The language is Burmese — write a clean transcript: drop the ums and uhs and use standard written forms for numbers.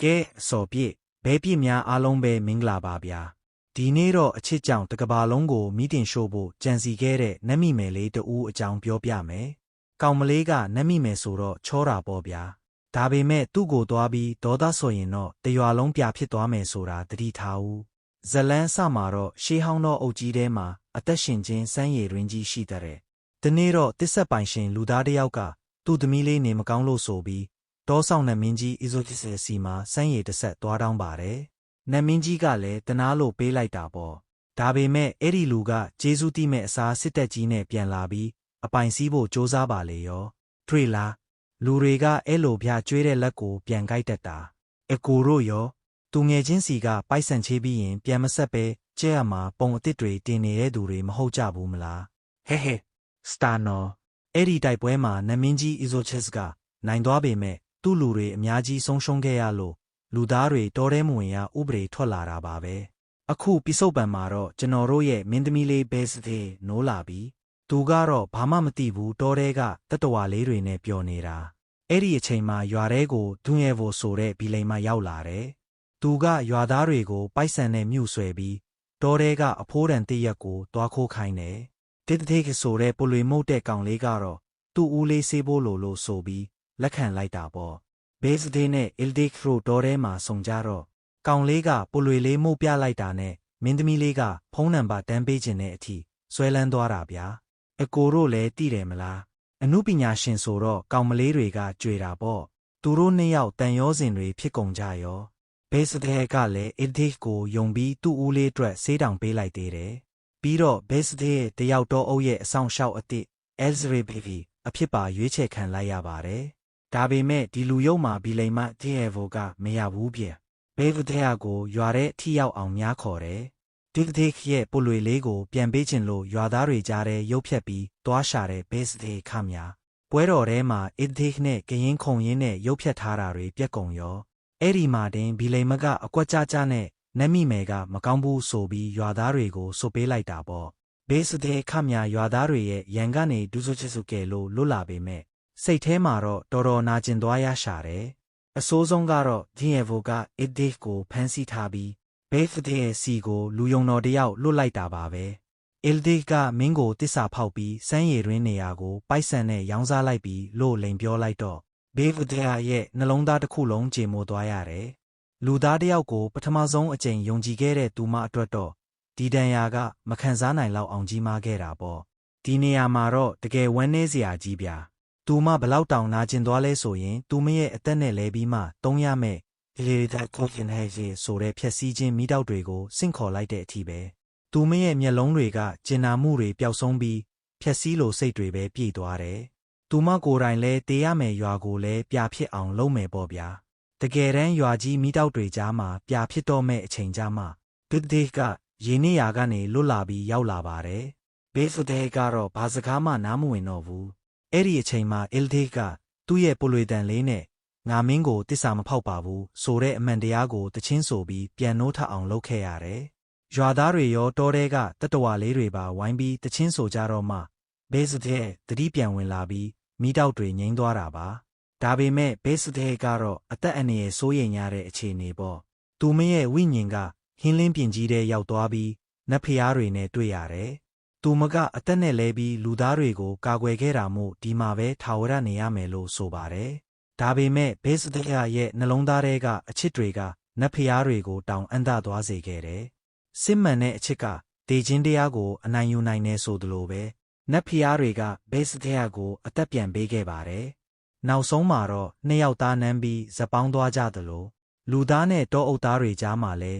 ကဲစော်ပြည့်ဘဲပြည့်များအားလုံးပဲမင်္ဂလာပါဗျာဒီနေ့တော့အချစ်ကြောင့်တကဘာလုံးကိုမီးတင်ရှို့ဖို့ကြံစီခဲ့တဲ့နတ်မိမယ်လေးတူအကြောင်းပြောပြမယ်ကောင်မလေးကနတ်မိမယ်ဆိုတော့ချောတာပေါ့ဗျာဒါပေမဲ့သူ့ကိုသွားပြီးဒေါသဆိုရင်တော့တရွာလုံးပြဖြစ်သွားမယ်ဆိုတာသတိထားဦးဇလန်းစမှာတော့ရှေးဟောင်းသောအုပ်ကြီးထဲမှာအသက်ရှင်ခြင်းစမ်းရည်ရင်းကြီးရှိတဲ့ဒီနေ့တော့တစ်ဆက်ပိုင်ရှင်လူသားတစ်ယောက်ကသူ့သမီးလေးနေမကောင်းလို့ဆိုပြီးတောဆောင်နတ်မင်းကြီးအီဇိုတစ်ဆယ်စီမှာစမ်းရည်တစ်ဆက်သွားတောင်းပါတယ်နတ်မင်းကြီးကလည်းတနာလို့ပေးလိုက်တာပေါ့ဒါပေမဲ့အဲ့ဒီလူကကျေးဇူးတိမဲ့အစားစစ်တက်ကြီးနဲ့ပြန်လာပြီးအပိုင်စီးဖို့စ조사ပါလေရောတွေ့လားလူတွေကအဲ့လိုပြကျွေးတဲ့လက်ကိုပြန်ကြိုက်တတ်တာအကိုတို့ရောသူငယ်ချင်းစီကပိုက်ဆံချေးပြီးရင်ပြန်မဆက်ပဲကျဲရမှာပုံအစ်စ်တွေတင်နေတဲ့သူတွေမဟုတ်ကြဘူးမလားဟဲ့စတာနော်အဲ့ဒီတိုက်ပွဲမှာနတ်မင်းကြီးအီဇိုချစ်ကနိုင်သွားပေမဲ့သူ့လူတွေအများကြီးဆုံးရှုံးခဲ့ရလို့လူသားတွေတောထဲမဝင်ရဥပဒေထွက်လာတာပါပဲအခုပိစုတ်ပံမှာတော့ကျွန်တော်တို့ရဲ့မင်းသမီးလေးဘဲစသေးနိုးလာပြီသူကတော့ဘာမှမသိဘူးတောထဲကတတဝါလေးတွေနဲ့ပျော်နေတာအဲ့ဒီအချိန်မှာရွာထဲကိုဒွန်းရဲဖို့ဆိုတဲ့ဘီလိန်မရောက်လာတယ်သူကရွာသားတွေကိုပိုက်ဆံနဲ့မြှုပ်ဆွဲပြီးတောထဲကအဖိုးတန်တရက်ကိုတွားခိုးခိုင်းတယ်တစ်သေးကဆိုတဲ့ပလွေမုတ်တဲ့ကောင်လေးကတော့သူ့ဦးလေးဆေးဖို့လို့ဆိုပြီးလက်ခံလိုက်တာပေါ့ဘေးစသေးနဲ့အီလ်ဒိခရိုတောထဲမှာဆုံကြတော့ကောင်လေးကပလွေလေးမှုတ်ပြလိုက်တာနဲ့မင်းသမီးလေးကဖုန်းနံပါတ်တန်းပေးခြင်းနဲ့အထိဆွဲလန်းသွားတာဗျာအကိုတို့လည်းသိတယ်မလားအမှုပညာရှင်ဆိုတော့ကောင်မလေးတွေကကြွေတာပေါ့သူတို့နှစ်ယောက်တန်ရောစင်တွေဖြစ်ကုန်ကြရောဘေးစသေးကလည်းအီလ်ဒိခကိုယုံပြီးသူ့ဦးလေးအတွက်ဆေးတောင်ပေးလိုက်သေးတယ်ပြီးတော့ဘေးစသေးတယောက်တော့အုပ်ရဲ့အဆောင်ရှောက်အစ်စ်အဲလ်ဇရီဘေဘီအဖြစ်ပါရွေးချယ်ခံလိုက်ရပါတယ်ဒါပေမဲ့ဒီလူယုံမှာဘီလိန်မတီဟေဗိုကမရဘူးပြေဘေးဗဒယာကိုရွာထဲအထိရောက်အောင်များခေါ်တယ်ဒီဒေခရဲ့ပလွေလေးကိုပြန်ပေးခြင်းလို့ရွာသားတွေကြားထဲရုပ်ဖြတ်ပြီးသွားရှာတဲ့ဘေးစသေးခမများပွဲတော်ထဲမှာအစ်ဒေခနဲ့ကရင်ခုံရင်းနဲ့ရုပ်ဖြတ်ထားတာတွေပြက်ကုန်ရောအဲ့ဒီမှာတင်ဘီလိန်မကအကွက်ကြကြနဲ့နတ်မိမယ်ကမကောင်းဘူးဆိုပြီးရွာသားတွေကိုဆိုပေးလိုက်တာပေါ့ဘေးစသေးခမများရွာသားတွေရဲ့ရန်ကနေဒူးဆိုချစ်စုကဲလို့လွတ်လာပေမဲ့စိတ်ထဲမှာတော့တော်တော်နာကျင်သွားရရှာတယ်အဆိုးဆုံးကတော့ဒီယေဗိုကအစ်ဒေးကိုဖမ်းဆီးထားပြီးဘေးဖဒေးရဲ့စီကိုလူယုံတော်တယောက်လွတ်လိုက်တာပါပဲအစ်ဒေးကမင်းကိုတစ္ဆာဖောက်ပြီးစမ်းရည်ရင်းနေရာကိုပိုက်ဆံနဲ့ရောင်းစားလိုက်ပြီးလို့လိန်ပြောလိုက်တော့ဘေးဖဒေးရဲ့နှလုံးသားတစ်ခုလုံးကြေမိုးသွားရတယ်လူသားတယောက်ကိုပထမဆုံးအကြိမ်ယုံကြည်ခဲ့တဲ့သူမအတွက်တော့ဒီဒဏ်ရာကမခံစားနိုင်လောက်အောင်ကြီးမားခဲ့တာပေါ့ဒီနေရာမှာတော့တကယ်ဝမ်းနည်းစရာကြီးဗျာသူမဘလောက်တောင်နာကျင်သွားလဲဆိုရင်သူမရဲ့အသက်နဲ့လဲပြီးမှတုံးရမဲ့ဒီလေတာကိုခင်ဟဲကြီးဆိုတဲ့ဖြက်စီးခြင်းမိတောက်တွေကိုစင့်ခေါ်လိုက်တဲ့အထိပဲသူမရဲ့မျက်လုံးတွေကကျင်နာမှုတွေပျောက်ဆုံးပြီးဖြက်စီးလိုစိတ်တွေပဲပြည့်သွားတယ်သူမကိုယ်တိုင်လဲတေးရမယ်ရွာကိုလဲပြာဖြစ်အောင်လုပ်မယ်ပေါ့ဗျာတကယ်တမ်းရွာကြီးမိတောက်တွေကြားမှာပြာဖြစ်တော့မဲ့အချိန်ကြမှာဒစ်ဒေးကရေနစ်ရာကနေလွတ်လာပြီးရောက်လာပါတယ်ဘေးစဒေးကတော့ဘာစကားမှနားမဝင်တော့ဘူးအဲ့ဒီအချိန်မှာအီလ်ဒေးကသူ့ရဲ့ပလွေတန်လေးနဲ့ငါမင်းကိုတစ္ဆာမဖောက်ပါဘူးဆိုတဲ့အမှန်တရားကိုတချင်းဆိုပြီးပြန်နှိုးထအောင်လုပ်ခဲ့ရတယ်။ရွာသားတွေရောတောထဲကတတဝါလေးတွေပါဝိုင်းပြီးတချင်းဆိုကြတော့မှဘေးစတဲ့တတိပြန်ဝင်လာပြီးမိတောက်တွေငိမ့်သွားတာပါ။ဒါပေမဲ့ဘေးစတဲ့ကတော့အသက်အန္တရာယ်စိုးရိမ်ရတဲ့အခြေအနေပေါ့။သူမရဲ့ဝိညာဉ်ကဟင်းလင်းပြင်ကြီးထဲရောက်သွားပြီးနတ်ဖျားတွေနဲ့တွေ့ရတယ်။သူမကအသက်နဲ့လဲပြီးလူသားတွေကိုကာကွယ်ခဲ့တာမို့ဒီမှာပဲထာဝရနေရမယ်လို့ဆိုပါတယ်။ဒါပေမဲ့ဘေးစဒယာရဲ့နှလုံးသားထဲကအချစ်တွေကနတ်ဖျားတွေကိုတောင်အံ့သသွားစေခဲ့တယ်။စစ်မှန်တဲ့အချစ်ကတေခြင်းတရားကိုအနိုင်ယူနိုင်နေဆိုသလိုပဲနတ်ဖျားတွေကဘေးစဒယာကိုအသက်ပြန်ပေးခဲ့ပါတယ်။နောက်ဆုံးမှာတော့နှစ်ယောက်သားနမ်းပြီးဇပေါင်းသွားကြသလိုလူသားနဲ့တောအုပ်သားတွေကြားမှာလည်း